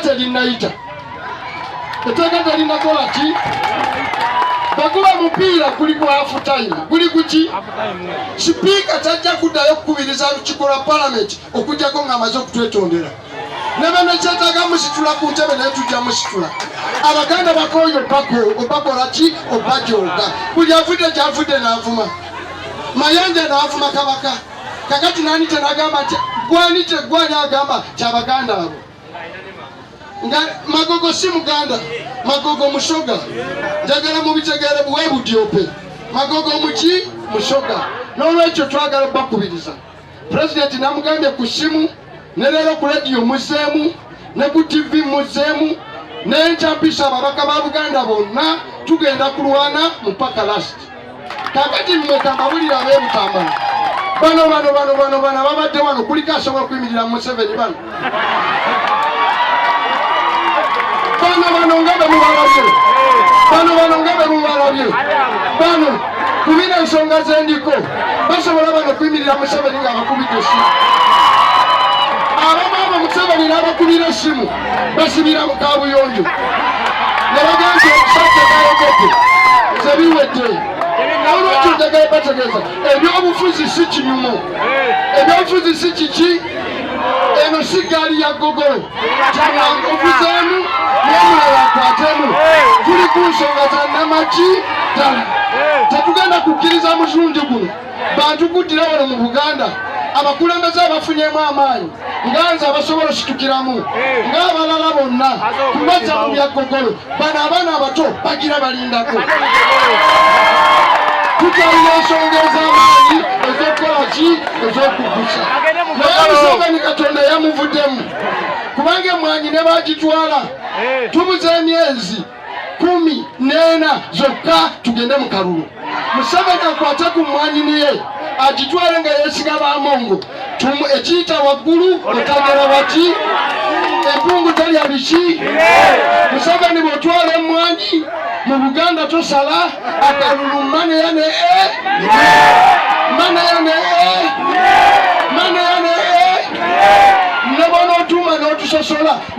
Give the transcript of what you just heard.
terinaita ettaka terinakola ki bakuba mupiira kuli ku half time kuli kuki sipiika tajja kuddayo kukubiriza lukiiko lwa palamenti okujjako ng'amaze okutwetondera ne bano kyetaaga musitula ku ntebe naye tujja musitula abaganda bakooyo obakola ki obajooga buli avudde gyavudde n'avuma mayanja n'avuma kabaka kakati nani tenagamba nti gwani agamba kyabaganda abo nga magogo si muganda magogo mushoga njagala mubitegeere buwe budyope magogo muki mushoga n'olwekyo twagala bakubiriza pulezidenti namugambye ku simu ne leero ku rediyo muzeemu ne ku TV muzeemu n'enkyampisha ababaka ba Buganda bonna tugenda kulwana mu paka last kakati mmeka mbawulira ab'ebutambala bano babadde wano kuliko asobola okuyimirira mu Museveni bano ngabe mubalabye bano kubina ensonga z'endiko basobola bano okuyimirira Museveni nga bakubidde essimu abamu Museveni n'abakubira essimu basibira mu kabuyonjo ne bagambye omusajja gayogedde ze biwedde olwekyo njagala bategeeza ebyobufuzi si kinyumo ebyobufuzi si kiki eno si gaali ya gogolo kyamwanga ovuzeemu n'omulala akwatemu tuli ku nsonga za namaki ddala tetugenda kukkiriza muzunju guno bantu kuddira wano mu Buganda abakulembeze abafunyemu amaanyi nganze abasobolaositukiramu ng'abalala bonna kubazza mu bya gogolo bano abaana abato bagira balindako tutalina ensonga ez'amaanyi ez'okukola ki ez'okuggusa naye Museveni Katonda yamuvuddemu kubanga emmwanyi ne bagitwala tubuze emyezi 14 zokka tugende mu kalulu Museveni akwate ku mmwanyi niye agitwale nga yeesiga bamongo ekiyita waggulu otagera baki empungu talya biki Museveni bw'otwala emmwanyi mu Buganda tosala akalulu maneya ne